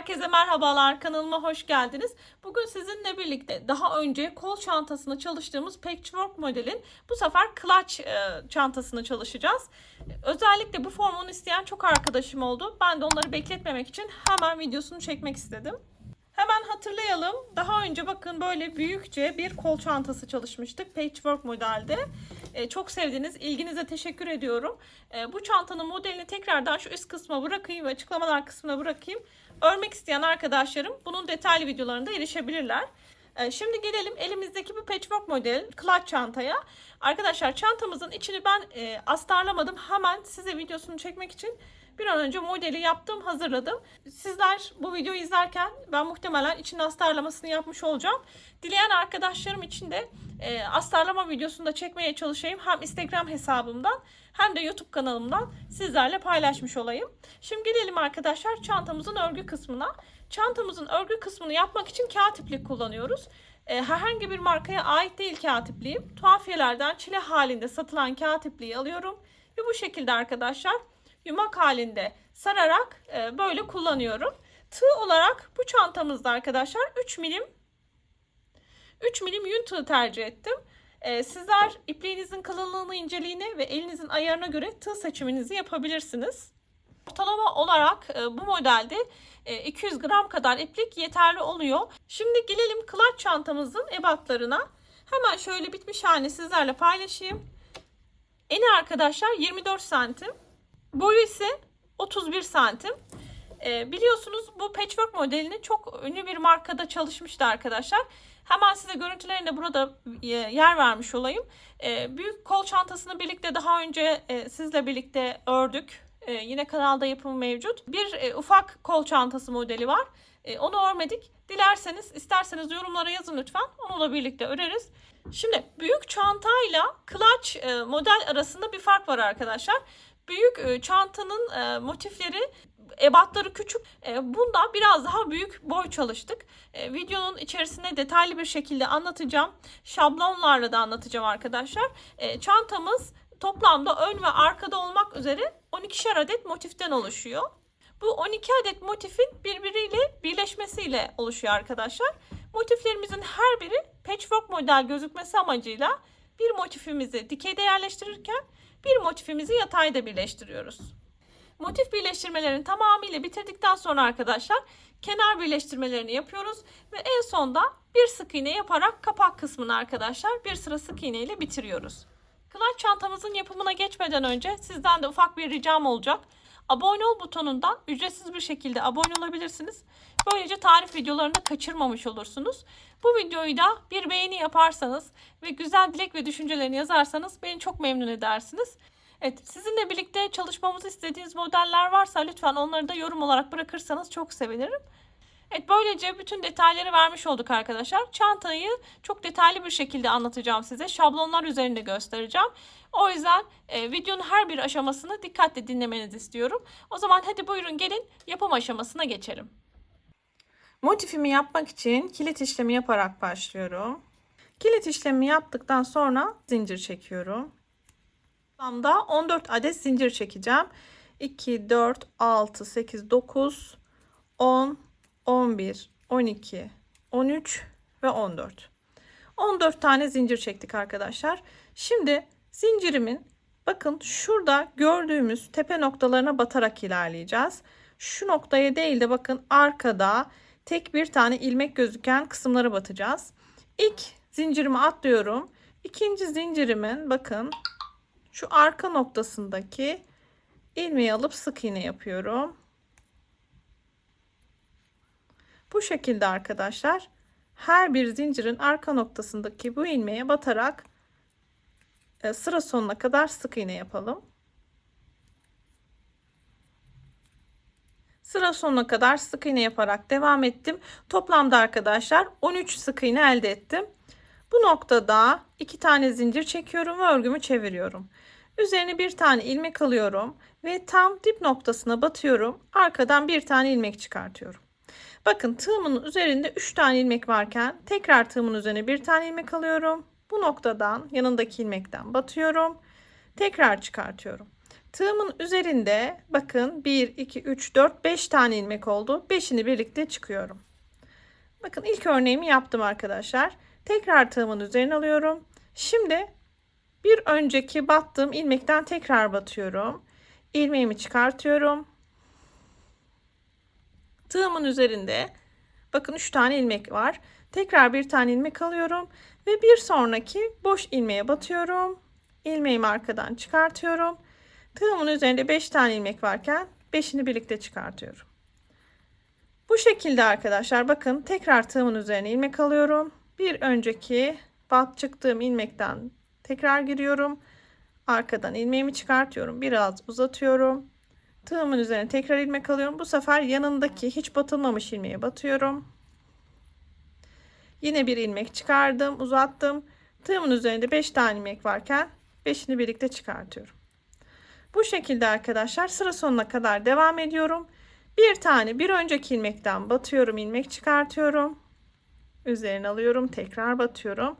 Herkese merhabalar, kanalıma hoş geldiniz. Bugün sizinle birlikte daha önce kol çantasını çalıştığımız Patchwork modelin bu sefer clutch çantasını çalışacağız. Özellikle bu formunu isteyen çok arkadaşım oldu. Ben de onları bekletmemek için hemen videosunu çekmek istedim. Hemen hatırlayalım. Daha önce bakın böyle büyükçe bir kol çantası çalışmıştık. Patchwork modelde. Çok sevdiniz. İlginize teşekkür ediyorum. Bu çantanın modelini tekrardan şu üst kısma bırakayım ve açıklamalar kısmına bırakayım. Örmek isteyen arkadaşlarım bunun detaylı videolarına erişebilirler. Şimdi gelelim elimizdeki bu patchwork model clutch çantaya. Arkadaşlar çantamızın içini ben astarlamadım. Hemen size videosunu çekmek için bir an önce modeli yaptım, hazırladım. Sizler bu videoyu izlerken ben muhtemelen içinin astarlamasını yapmış olacağım. Dileyen arkadaşlarım için de astarlama videosunu da çekmeye çalışayım. Hem Instagram hesabımdan hem de YouTube kanalımdan sizlerle paylaşmış olayım. Şimdi gelelim arkadaşlar çantamızın örgü kısmına. Çantamızın örgü kısmını yapmak için kağıt iplik kullanıyoruz. Herhangi bir markaya ait değil kağıt ipliğim. Tuhafiyelerden çile halinde satılan kağıt ipliği alıyorum. Ve bu şekilde arkadaşlar yumak halinde sararak böyle kullanıyorum. Tığ olarak bu çantamızda arkadaşlar 3 milim yün tığı tercih ettim. Sizler ipliğinizin kalınlığını, inceliğine ve elinizin ayarına göre tığ seçiminizi yapabilirsiniz. Ortalama olarak bu modelde 200 gram kadar iplik yeterli oluyor. Şimdi gelelim clutch çantamızın ebatlarına. Hemen şöyle bitmiş halini sizlerle paylaşayım. Eni arkadaşlar 24 santim. Boyu ise 31 santim. Biliyorsunuz bu patchwork modelini çok ünlü bir markada çalışmıştı arkadaşlar. Hemen size görüntülerine burada yer vermiş olayım. Büyük kol çantasını birlikte daha önce sizle birlikte ördük. Yine kanalda yapımı mevcut. Bir ufak kol çantası modeli var. Onu örmedik. Dilerseniz, isterseniz yorumlara yazın lütfen. Onu da birlikte öreriz. Şimdi büyük çantayla clutch model arasında bir fark var arkadaşlar. Büyük çantanın motifleri, ebatları küçük. Bunda biraz daha büyük boy çalıştık. Videonun içerisinde detaylı bir şekilde anlatacağım. Şablonlarla da anlatacağım arkadaşlar. Çantamız toplamda ön ve arkada olmak üzere 12'şer adet motiften oluşuyor. Bu 12 adet motifin birbiriyle birleşmesiyle oluşuyor arkadaşlar. Motiflerimizin her biri patchwork model gözükmesi amacıyla bir motifimizi dikeyde yerleştirirken bir motifimizi yatayda birleştiriyoruz. Motif birleştirmelerini tamamıyla bitirdikten sonra arkadaşlar kenar birleştirmelerini yapıyoruz ve en sonda bir sık iğne yaparak kapak kısmını arkadaşlar bir sıra sık iğne ile bitiriyoruz. Clutch çantamızın yapımına geçmeden önce sizden de ufak bir ricam olacak. Abone ol butonundan ücretsiz bir şekilde abone olabilirsiniz. Böylece tarif videolarını da kaçırmamış olursunuz. Bu videoyu da bir beğeni yaparsanız ve güzel dilek ve düşüncelerini yazarsanız beni çok memnun edersiniz. Evet, sizinle birlikte çalışmamızı istediğiniz modeller varsa lütfen onları da yorum olarak bırakırsanız çok sevinirim. Evet, böylece bütün detayları vermiş olduk arkadaşlar. Çantayı çok detaylı bir şekilde anlatacağım size. Şablonlar üzerinde göstereceğim. O yüzden videonun her bir aşamasını dikkatle dinlemenizi istiyorum. O zaman hadi buyurun gelin yapım aşamasına geçelim. Motifimi yapmak için kilit işlemi yaparak başlıyorum. Kilit işlemi yaptıktan sonra zincir çekiyorum. Toplamda 14 adet zincir çekeceğim. 2, 4, 6, 8, 9, 10, 11, 12, 13 ve 14. 14 tane zincir çektik arkadaşlar. Şimdi zincirimin bakın şurada gördüğümüz tepe noktalarına batarak ilerleyeceğiz. Şu noktaya değil de bakın arkada tek bir tane ilmek gözüken kısımlara batacağız. İlk zincirimi atlıyorum. İkinci zincirimin bakın şu arka noktasındaki ilmeği alıp sık iğne yapıyorum. Bu şekilde arkadaşlar her bir zincirin arka noktasındaki bu ilmeğe batarak sıra sonuna kadar sık iğne yapalım. Sıra sonuna kadar sık iğne yaparak devam ettim. Toplamda arkadaşlar 13 sık iğne elde ettim. Bu noktada 2 tane zincir çekiyorum ve örgümü çeviriyorum. Üzerine bir tane ilmek alıyorum ve tam dip noktasına batıyorum. Arkadan bir tane ilmek çıkartıyorum. Bakın tığımın üzerinde 3 tane ilmek varken tekrar tığımın üzerine bir tane ilmek alıyorum. Bu noktadan yanındaki ilmekten batıyorum. Tekrar çıkartıyorum. Tığımın üzerinde bakın 1, 2, 3, 4, 5 tane ilmek oldu. 5'ini birlikte çıkıyorum. Bakın ilk örneğimi yaptım arkadaşlar. Tekrar tığımın üzerine alıyorum. Şimdi bir önceki battığım ilmekten tekrar batıyorum. İlmeğimi çıkartıyorum. Tığımın üzerinde bakın 3 tane ilmek var. Tekrar bir tane ilmek alıyorum ve bir sonraki boş ilmeğe batıyorum. İlmeğimi arkadan çıkartıyorum. Tığımın üzerinde 5 tane ilmek varken 5'ini birlikte çıkartıyorum. Bu şekilde arkadaşlar bakın tekrar tığımın üzerine ilmek alıyorum. Bir önceki çıktığım ilmekten tekrar giriyorum. Arkadan ilmeğimi çıkartıyorum. Biraz uzatıyorum. Tığımın üzerine tekrar ilmek alıyorum. Bu sefer yanındaki hiç batılmamış ilmeğe batıyorum. Yine bir ilmek çıkardım, uzattım. Tığımın üzerinde 5 tane ilmek varken 5'ini birlikte çıkartıyorum. Bu şekilde arkadaşlar sıra sonuna kadar devam ediyorum. Bir tane bir önceki ilmekten batıyorum, ilmek çıkartıyorum. Üzerine alıyorum, tekrar batıyorum.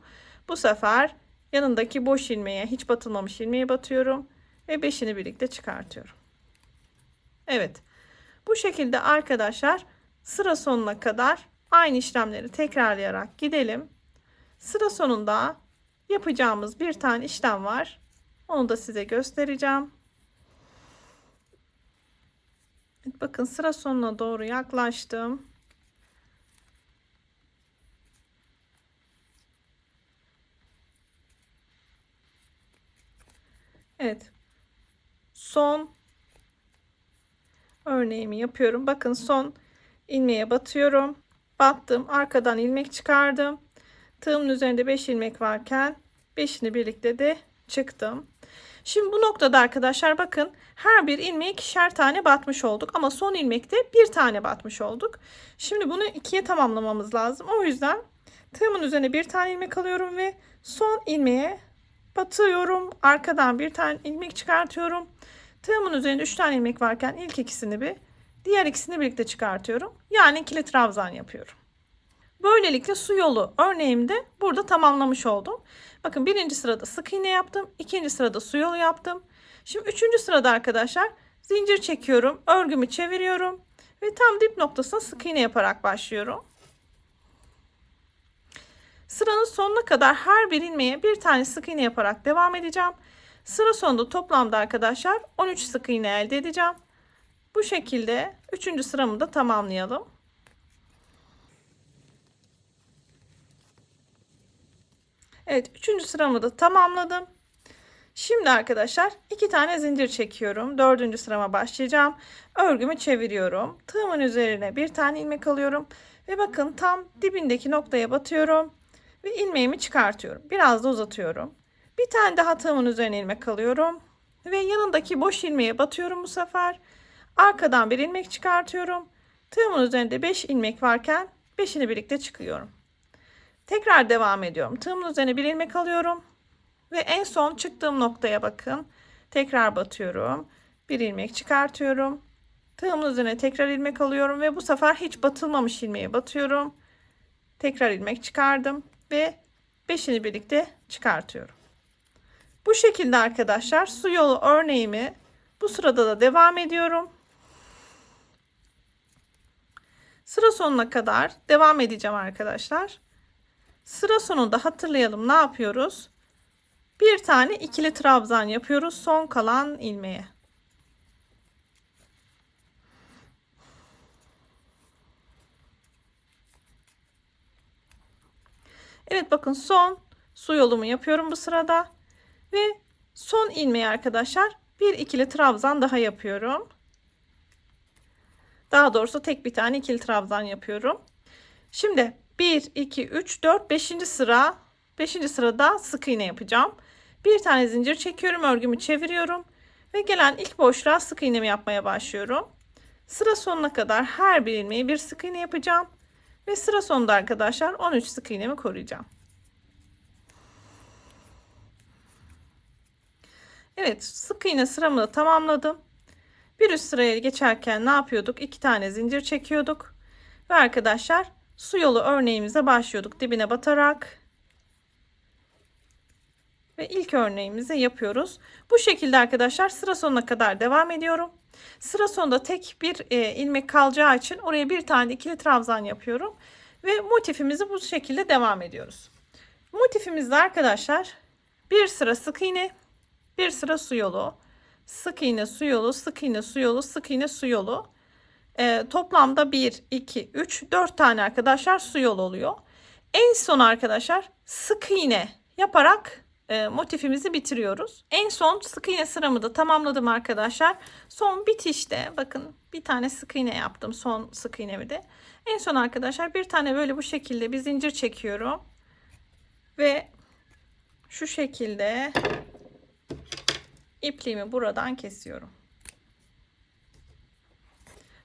Bu sefer yanındaki boş ilmeğe, hiç batılmamış ilmeğe batıyorum ve 5'ini birlikte çıkartıyorum. Evet. Bu şekilde arkadaşlar sıra sonuna kadar aynı işlemleri tekrarlayarak gidelim. Sıra sonunda yapacağımız bir tane işlem var. Onu da size göstereceğim. Bakın sıra sonuna doğru yaklaştım. Evet. Son örneğimi yapıyorum. Bakın son ilmeğe batıyorum. Battım. Arkadan ilmek çıkardım. Tığımın üzerinde 5 ilmek varken 5'ini birlikte de çıktım. Şimdi bu noktada arkadaşlar bakın her bir ilmeğe ikişer tane batmış olduk. Ama son ilmekte bir tane batmış olduk. Şimdi bunu ikiye tamamlamamız lazım. O yüzden tığımın üzerine bir tane ilmek alıyorum ve son ilmeğe batıyorum. Arkadan bir tane ilmek çıkartıyorum. Tığımın üzerinde 3 tane ilmek varken ilk ikisini diğer ikisini birlikte çıkartıyorum. Yani ikili trabzan yapıyorum. Böylelikle su yolu örneğimde burada tamamlamış oldum. Bakın birinci sırada sık iğne yaptım. İkinci sırada su yolu yaptım. Şimdi üçüncü sırada arkadaşlar zincir çekiyorum. Örgümü çeviriyorum. Ve tam dip noktasına sık iğne yaparak başlıyorum. Sıranın sonuna kadar her bir ilmeğe bir tane sık iğne yaparak devam edeceğim. Sıra sonunda toplamda arkadaşlar 13 sık iğne elde edeceğim. Bu şekilde 3. sıramı da tamamlayalım. Evet, 3. sıramı da tamamladım. Şimdi arkadaşlar 2 tane zincir çekiyorum. 4. sırama başlayacağım. Örgümü çeviriyorum. Tığımın üzerine bir tane ilmek alıyorum ve bakın tam dibindeki noktaya batıyorum ve ilmeğimi çıkartıyorum. Biraz da uzatıyorum. Bir tane daha tığımın üzerine ilmek alıyorum ve yanındaki boş ilmeğe batıyorum bu sefer. Arkadan bir ilmek çıkartıyorum. Tığımın üzerinde 5 ilmek varken 5'ini birlikte çıkıyorum. Tekrar devam ediyorum. Tığımın üzerine bir ilmek alıyorum ve en son çıktığım noktaya bakın. Tekrar batıyorum. Bir ilmek çıkartıyorum. Tığımın üzerine tekrar ilmek alıyorum ve bu sefer hiç batılmamış ilmeğe batıyorum. Tekrar ilmek çıkardım ve 5'ini birlikte çıkartıyorum. Bu şekilde arkadaşlar su yolu örneğimi bu sırada da devam ediyorum. Sıra sonuna kadar devam edeceğim arkadaşlar. Sıra sonunda hatırlayalım ne yapıyoruz? Bir tane ikili trabzan yapıyoruz son kalan ilmeğe. Evet bakın son su yolumu yapıyorum bu sırada ve son ilmeği arkadaşlar bir ikili trabzan daha yapıyorum. Daha doğrusu tek bir tane ikili trabzan yapıyorum. Şimdi 1 2 3 4 5. sıra 5. sırada sık iğne yapacağım. Bir tane zincir çekiyorum, örgümü çeviriyorum ve gelen ilk boşluğa sık iğnemi yapmaya başlıyorum. Sıra sonuna kadar her bir ilmeğe bir sık iğne yapacağım ve sıra sonunda arkadaşlar 13 sık iğnemi koruyacağım. Evet, sık iğne sıramı da tamamladım. Bir üst sıraya geçerken ne yapıyorduk? 2 tane zincir çekiyorduk ve Ve ilk örneğimizi yapıyoruz. Bu şekilde arkadaşlar sıra sonuna kadar devam ediyorum. Sıra sonunda tek bir ilmek kalacağı için oraya bir tane ikili trabzan yapıyorum. Ve motifimizi bu şekilde devam ediyoruz. Motifimizde arkadaşlar bir sıra sık iğne, bir sıra su yolu, sık iğne, su yolu, sık iğne, su yolu, sık iğne, su yolu. Toplamda 1, 2, 3, 4 tane arkadaşlar su yolu oluyor. En son arkadaşlar sık iğne yaparak motifimizi bitiriyoruz. En son sık iğne sıramı da tamamladım arkadaşlar. Son bitişte bakın bir tane sık iğne yaptım. Son sık iğnemi de. En son arkadaşlar bir tane böyle bu şekilde bir zincir çekiyorum. Ve şu şekilde ipliğimi buradan kesiyorum.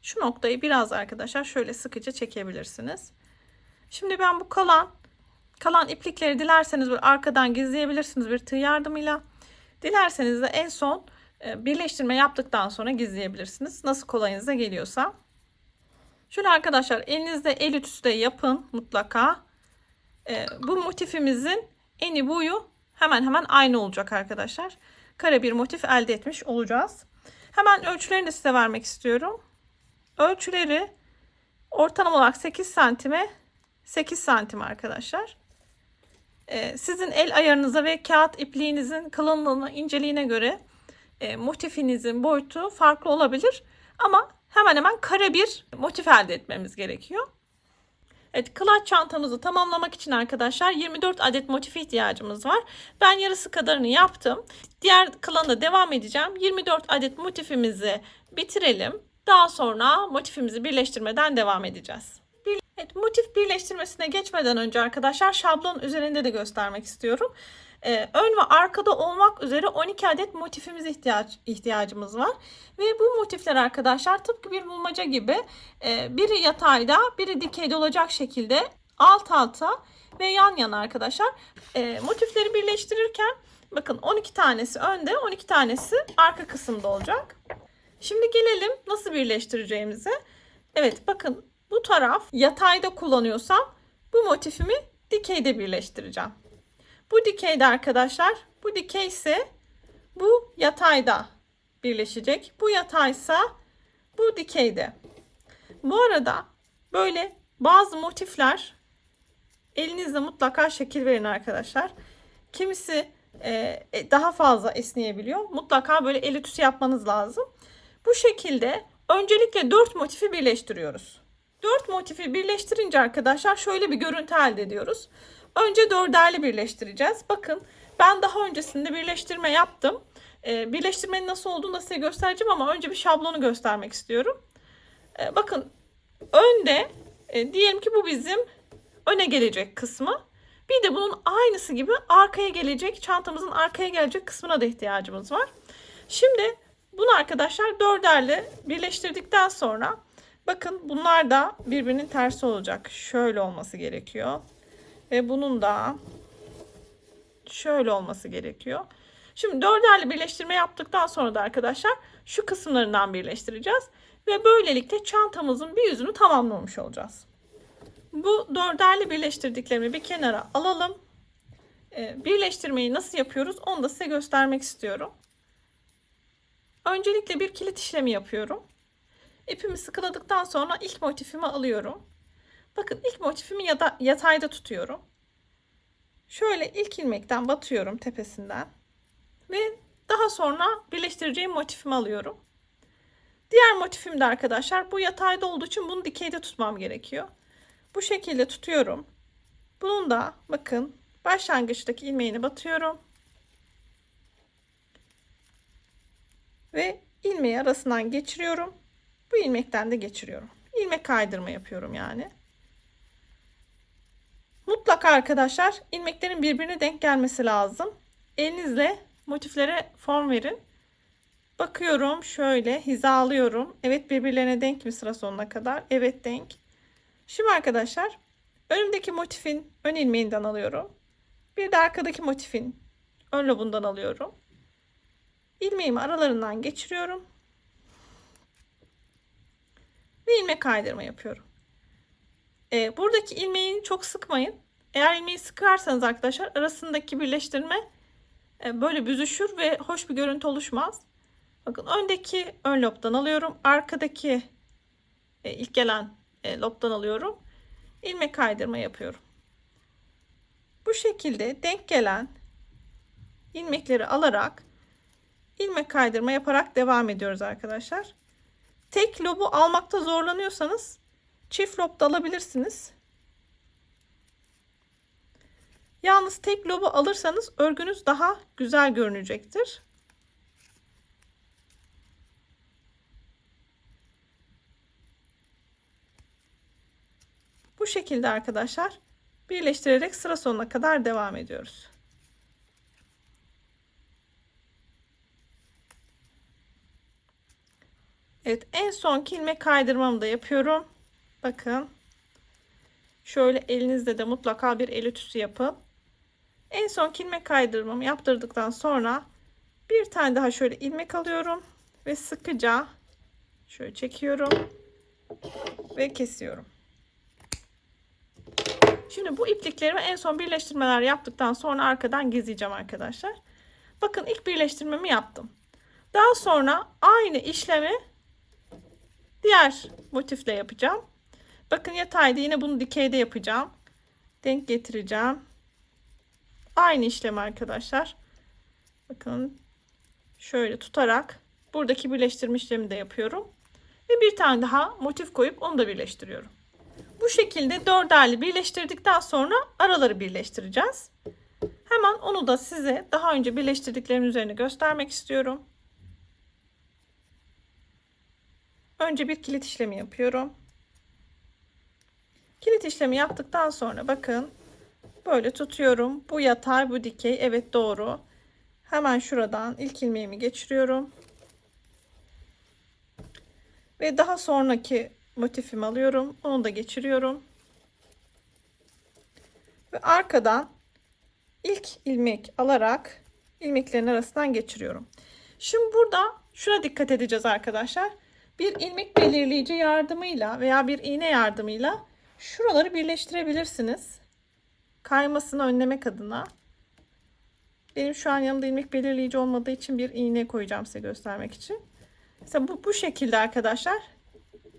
Şu noktayı biraz arkadaşlar şöyle sıkıca çekebilirsiniz. Şimdi ben bu kalan iplikleri dilerseniz böyle arkadan gizleyebilirsiniz bir tığ yardımıyla. Dilerseniz de en son birleştirme yaptıktan sonra gizleyebilirsiniz. Nasıl kolayınıza geliyorsa. Şöyle arkadaşlar elinizde el ütüsü de yapın mutlaka. Bu motifimizin eni boyu hemen hemen aynı olacak arkadaşlar. Kare bir motif elde etmiş olacağız. Hemen ölçülerini de size vermek istiyorum. Ölçüleri ortalama olarak 8 santime 8 santim arkadaşlar. Sizin el ayarınıza ve kağıt ipliğinizin kalınlığına, inceliğine göre motifinizin boyutu farklı olabilir. Ama hemen hemen kare bir motif elde etmemiz gerekiyor. Evet, clutch çantamızı tamamlamak için arkadaşlar 24 adet motife ihtiyacımız var. Ben yarısı kadarını yaptım. Diğer kalanına devam edeceğim. 24 adet motifimizi bitirelim. Daha sonra motifimizi birleştirmeden devam edeceğiz. Evet, motif birleştirmesine geçmeden önce arkadaşlar şablon üzerinde de göstermek istiyorum. Ön ve arkada olmak üzere 12 adet motifimize ihtiyacımız var. Ve bu motifler arkadaşlar tıpkı bir bulmaca gibi biri yatayda biri dikeyde olacak şekilde alt alta ve yan yana arkadaşlar. Motifleri birleştirirken bakın 12 tanesi önde 12 tanesi arka kısımda olacak. Şimdi gelelim nasıl birleştireceğimize. Evet bakın bu taraf yatayda kullanıyorsam bu motifimi dikeyde birleştireceğim. Bu dikeyde arkadaşlar, bu dikey ise bu yatayda birleşecek. Bu yataysa bu dikeyde. Bu arada böyle bazı motifler elinizle mutlaka şekil verin arkadaşlar. Kimisi daha fazla esneyebiliyor. Mutlaka böyle el ütüsü yapmanız lazım. Bu şekilde öncelikle 4 motifi birleştiriyoruz. 4 motifi birleştirince arkadaşlar şöyle bir görüntü elde ediyoruz. Önce dörderli birleştireceğiz. Bakın ben daha öncesinde birleştirme yaptım. Birleştirmenin nasıl olduğunu da size göstereceğim ama önce bir şablonu göstermek istiyorum. Bakın önde diyelim ki bu bizim öne gelecek kısmı. Bir de bunun aynısı gibi arkaya gelecek, çantamızın arkaya gelecek kısmına da ihtiyacımız var. Şimdi bunu arkadaşlar dörderli birleştirdikten sonra bakın bunlar da birbirinin tersi olacak. Şöyle olması gerekiyor. Ve bunun da şöyle olması gerekiyor. Şimdi dörderli birleştirme yaptıktan sonra da arkadaşlar şu kısımlarından birleştireceğiz. Ve böylelikle çantamızın bir yüzünü tamamlamış olacağız. Bu dörderli birleştirdiklerimi bir kenara alalım. Birleştirmeyi nasıl yapıyoruz onu da size göstermek istiyorum. Öncelikle bir kilit işlemi yapıyorum. İpimi sıkıladıktan sonra ilk motifimi alıyorum. Bakın ilk motifimi yatayda tutuyorum. Şöyle ilk ilmekten batıyorum tepesinden. Ve daha sonra birleştireceğim motifimi alıyorum. Diğer motifim de arkadaşlar bu yatayda olduğu için bunu dikeyde tutmam gerekiyor. Bu şekilde tutuyorum. Bunun da bakın başlangıçtaki ilmeğini batıyorum. Ve ilmeği arasından geçiriyorum. Bu ilmekten de geçiriyorum. İlmek kaydırma yapıyorum yani. Mutlaka arkadaşlar ilmeklerin birbirine denk gelmesi lazım. Elinizle motiflere form verin. Bakıyorum şöyle hizalıyorum. Evet birbirlerine denk mi sıra sonuna kadar? Evet denk. Şimdi arkadaşlar önümdeki motifin ön ilmeğinden alıyorum. Bir de arkadaki motifin ön lobundan alıyorum. İlmeğimi aralarından geçiriyorum. Ve ilmek kaydırma yapıyorum. Buradaki ilmeği çok sıkmayın. Eğer ilmeği sıkarsanız arkadaşlar arasındaki birleştirme böyle büzüşür ve hoş bir görüntü oluşmaz. Bakın öndeki ön lobdan alıyorum. Arkadaki ilk gelen lobdan alıyorum. İlmek kaydırma yapıyorum. Bu şekilde denk gelen ilmekleri alarak ilmek kaydırma yaparak devam ediyoruz arkadaşlar. Tek lobu almakta zorlanıyorsanız çift lob da alabilirsiniz. Yalnız tek lobu alırsanız örgünüz daha güzel görünecektir. Bu şekilde arkadaşlar birleştirerek sıra sonuna kadar devam ediyoruz. Evet, en sonki ilmek kaydırmamı da yapıyorum. Bakın. Şöyle elinizde de mutlaka bir el ütüsü yapın. En son ilmek kaydırmamı yaptırdıktan sonra bir tane daha şöyle ilmek alıyorum ve sıkıca şöyle çekiyorum ve kesiyorum. Şimdi bu ipliklerimi en son birleştirmeler yaptıktan sonra arkadan gizleyeceğim arkadaşlar. Bakın ilk birleştirmemi yaptım. Daha sonra aynı işlemi diğer motifle yapacağım. Bakın yatayda yine bunu dikeyde yapacağım. Denk getireceğim. Aynı işlem arkadaşlar. Bakın şöyle tutarak buradaki birleştirme işlemi de yapıyorum. Ve bir tane daha motif koyup onu da birleştiriyorum. Bu şekilde dörderli birleştirdikten sonra araları birleştireceğiz. Hemen onu da size daha önce birleştirdiklerimin üzerine göstermek istiyorum. Önce bir kilit işlemi yapıyorum. Kilit işlemi yaptıktan sonra bakın böyle tutuyorum. Bu yatay, bu dikey. Evet, doğru. Hemen şuradan ilk ilmeğimi geçiriyorum. Ve daha sonraki motifimi alıyorum. Onu da geçiriyorum. Ve arkadan ilk ilmek alarak ilmeklerin arasından geçiriyorum. Şimdi burada şuna dikkat edeceğiz arkadaşlar. Bir ilmek belirleyici yardımıyla veya bir iğne yardımıyla şuraları birleştirebilirsiniz. Kaymasını önlemek adına. Benim şu an yanımda ilmek belirleyici olmadığı için bir iğne koyacağım size göstermek için. Mesela bu şekilde arkadaşlar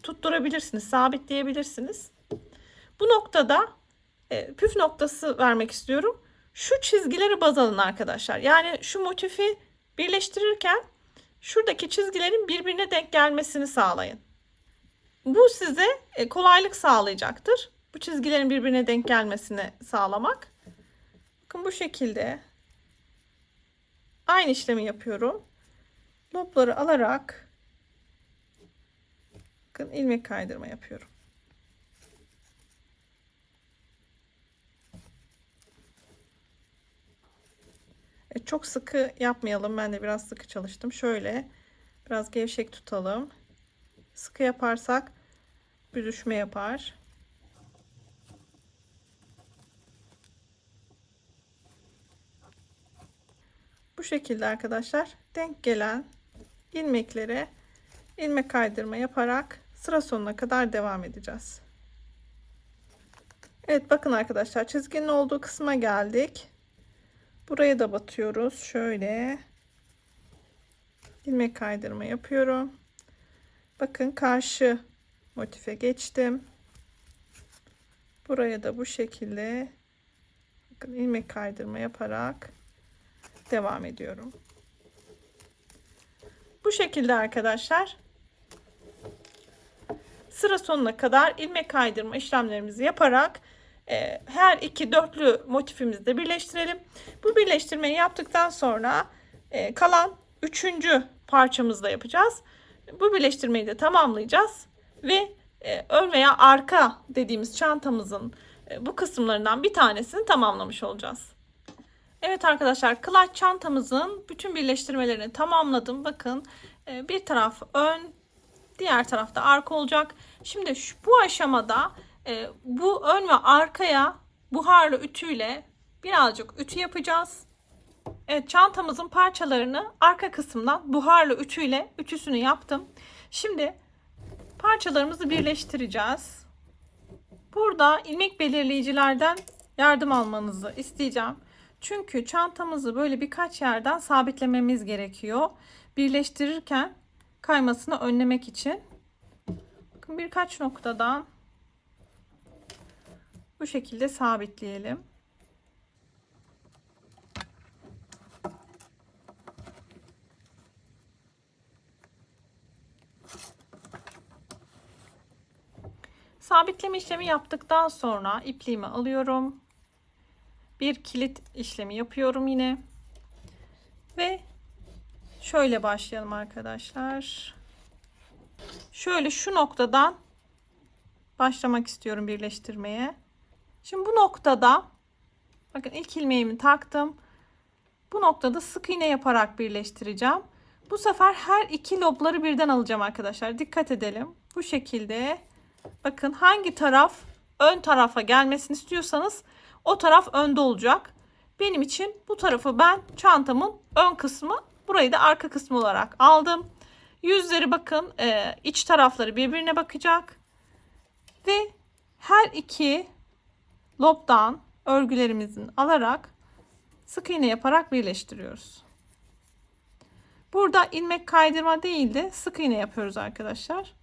tutturabilirsiniz, sabitleyebilirsiniz. Bu noktada püf noktası vermek istiyorum. Şu çizgileri baz alın arkadaşlar. Yani şu motifi birleştirirken şuradaki çizgilerin birbirine denk gelmesini sağlayın. Bu size kolaylık sağlayacaktır. Bu çizgilerin birbirine denk gelmesini sağlamak. Bakın bu şekilde aynı işlemi yapıyorum. Lobları alarak bakın ilmek kaydırma yapıyorum. Çok sıkı yapmayalım. Ben de biraz sıkı çalıştım. Şöyle biraz gevşek tutalım. Sıkı yaparsak büzüşme yapar. Bu şekilde arkadaşlar denk gelen ilmeklere ilmek kaydırma yaparak sıra sonuna kadar devam edeceğiz. Evet, bakın arkadaşlar çizginin olduğu kısma geldik. Buraya da batıyoruz. Şöyle ilmek kaydırma yapıyorum. Bakın karşı motife geçtim. Buraya da bu şekilde bakın ilmek kaydırma yaparak devam ediyorum. Bu şekilde arkadaşlar sıra sonuna kadar ilmek kaydırma işlemlerimizi yaparak her iki dörtlü motifimizi de birleştirelim. Bu birleştirmeyi yaptıktan sonra kalan üçüncü parçamızı da yapacağız. Bu birleştirmeyi de tamamlayacağız ve ön veya arka dediğimiz çantamızın bu kısımlarından bir tanesini tamamlamış olacağız. Evet arkadaşlar, clutch çantamızın bütün birleştirmelerini tamamladım. Bakın bir taraf ön, diğer tarafta arka olacak. Şimdi bu aşamada bu ön ve arkaya buharlı ütüyle birazcık ütü yapacağız. Evet, çantamızın parçalarını arka kısımdan buharlı ütüyle ütüsünü yaptım. Şimdi parçalarımızı birleştireceğiz. Burada ilmek belirleyicilerden yardım almanızı isteyeceğim. Çünkü çantamızı böyle birkaç yerden sabitlememiz gerekiyor. Birleştirirken kaymasını önlemek için. Bakın birkaç noktadan bu şekilde sabitleyelim. Sabitleme işlemi yaptıktan sonra ipliğimi alıyorum. Bir kilit işlemi yapıyorum yine. Ve şöyle başlayalım arkadaşlar. Şöyle şu noktadan başlamak istiyorum birleştirmeye. Şimdi bu noktada bakın ilk ilmeğimi taktım. Bu noktada sık iğne yaparak birleştireceğim. Bu sefer her iki lobları birden alacağım arkadaşlar. Dikkat edelim. Bu şekilde bakın hangi taraf ön tarafa gelmesini istiyorsanız o taraf önde olacak. Benim için bu tarafı ben çantamın ön kısmı, burayı da arka kısmı olarak aldım. Yüzleri bakın iç tarafları birbirine bakacak. Ve her iki lobdan örgülerimizin alarak sık iğne yaparak birleştiriyoruz. Burada ilmek kaydırma değil de sık iğne yapıyoruz arkadaşlar.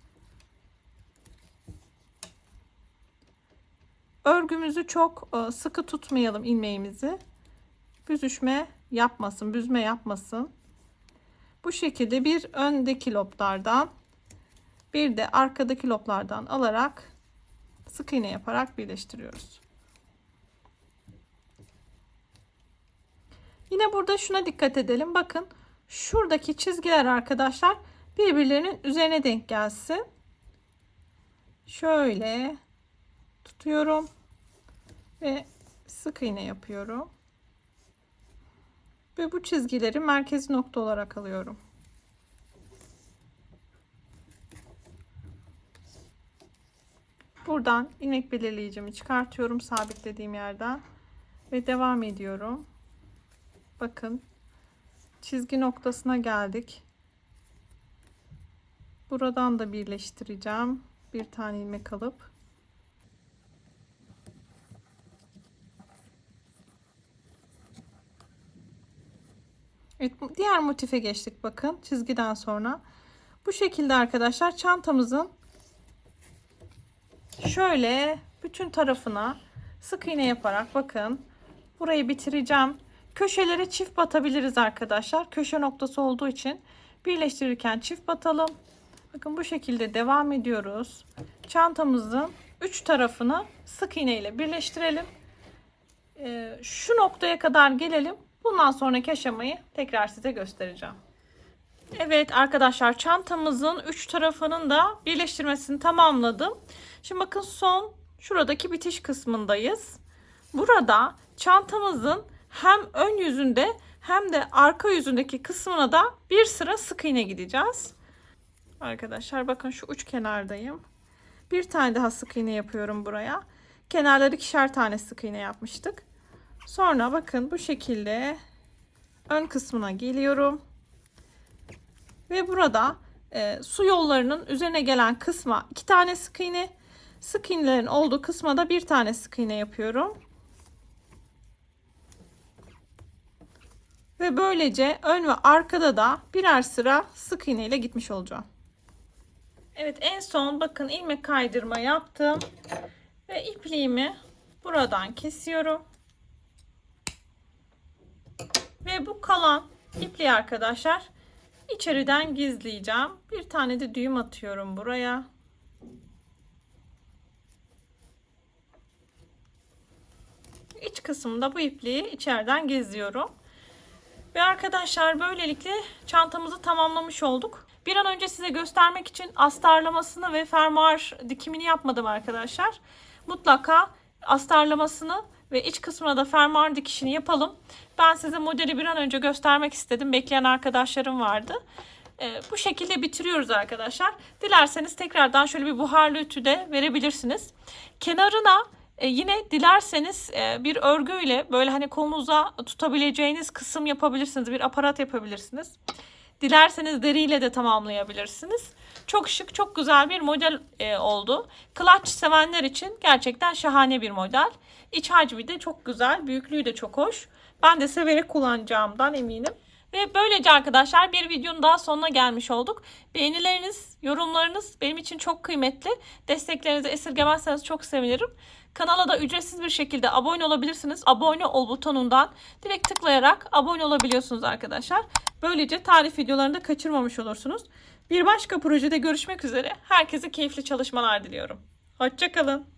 Örgümüzü çok sıkı tutmayalım ilmeğimizi. Büzüşme yapmasın, büzme yapmasın. Bu şekilde bir öndeki loblardan bir de arkadaki loblardan alarak sık iğne yaparak birleştiriyoruz. Yine burada şuna dikkat edelim. Bakın şuradaki çizgiler arkadaşlar birbirlerinin üzerine denk gelsin. Şöyle tutuyorum ve sık iğne yapıyorum. Ve bu çizgileri merkezi nokta olarak alıyorum. Buradan ilmek belirleyicimi çıkartıyorum sabitlediğim yerden ve devam ediyorum. Bakın çizgi noktasına geldik. Buradan da birleştireceğim. Bir tane ilmek alıp evet, diğer motife geçtik. Bakın çizgiden sonra bu şekilde arkadaşlar çantamızın şöyle bütün tarafına sık iğne yaparak bakın burayı bitireceğim. Köşelere çift batabiliriz arkadaşlar. Köşe noktası olduğu için birleştirirken çift batalım. Bakın bu şekilde devam ediyoruz. Çantamızın 3 tarafını sık iğne ile birleştirelim. Şu noktaya kadar gelelim. Bundan sonraki aşamayı tekrar size göstereceğim. Evet arkadaşlar çantamızın 3 tarafının da birleştirmesini tamamladım. Şimdi bakın son şuradaki bitiş kısmındayız. Burada çantamızın hem ön yüzünde hem de arka yüzündeki kısmına da bir sıra sık iğne gideceğiz. Arkadaşlar bakın şu uç kenardayım. Bir tane daha sık iğne yapıyorum buraya. Kenarları 2'şer tane sık iğne yapmıştık. Sonra bakın bu şekilde ön kısmına geliyorum. Ve burada su yollarının üzerine gelen kısma 2 tane sık iğne, sık iğnelerin olduğu kısma da 1 tane sık iğne yapıyorum. Ve böylece ön ve arkada da birer sıra sık iğne ile gitmiş olacağım. Evet en son bakın ilmek kaydırma yaptım. Ve ipliğimi buradan kesiyorum. Ve bu kalan ipliği arkadaşlar içeriden gizleyeceğim. Bir tane de düğüm atıyorum buraya. İç kısmında bu ipliği içeriden gizliyorum. Ve arkadaşlar böylelikle çantamızı tamamlamış olduk. Bir an önce size göstermek için astarlamasını ve fermuar dikimini yapmadım arkadaşlar. Mutlaka astarlamasını ve iç kısmına da fermuar dikişini yapalım. Ben size modeli bir an önce göstermek istedim. Bekleyen arkadaşlarım vardı. Bu şekilde bitiriyoruz arkadaşlar. Dilerseniz tekrardan şöyle bir buharlı ütü de verebilirsiniz. Kenarına yine dilerseniz bir örgüyle böyle hani kolunuza tutabileceğiniz kısım yapabilirsiniz. Bir aparat yapabilirsiniz. Dilerseniz deriyle de tamamlayabilirsiniz. Çok şık, çok güzel bir model oldu. Clutch sevenler için gerçekten şahane bir model. İç hacmi de çok güzel, büyüklüğü de çok hoş. Ben de severek kullanacağımdan eminim. Ve böylece arkadaşlar bir videonun daha sonuna gelmiş olduk. Beğenileriniz, yorumlarınız benim için çok kıymetli. Desteklerinizi esirgemezseniz çok sevinirim. Kanala da ücretsiz bir şekilde abone olabilirsiniz. Abone ol butonundan direkt tıklayarak abone olabiliyorsunuz arkadaşlar. Böylece tarif videolarını da kaçırmamış olursunuz. Bir başka projede görüşmek üzere. Herkese keyifli çalışmalar diliyorum. Hoşça kalın.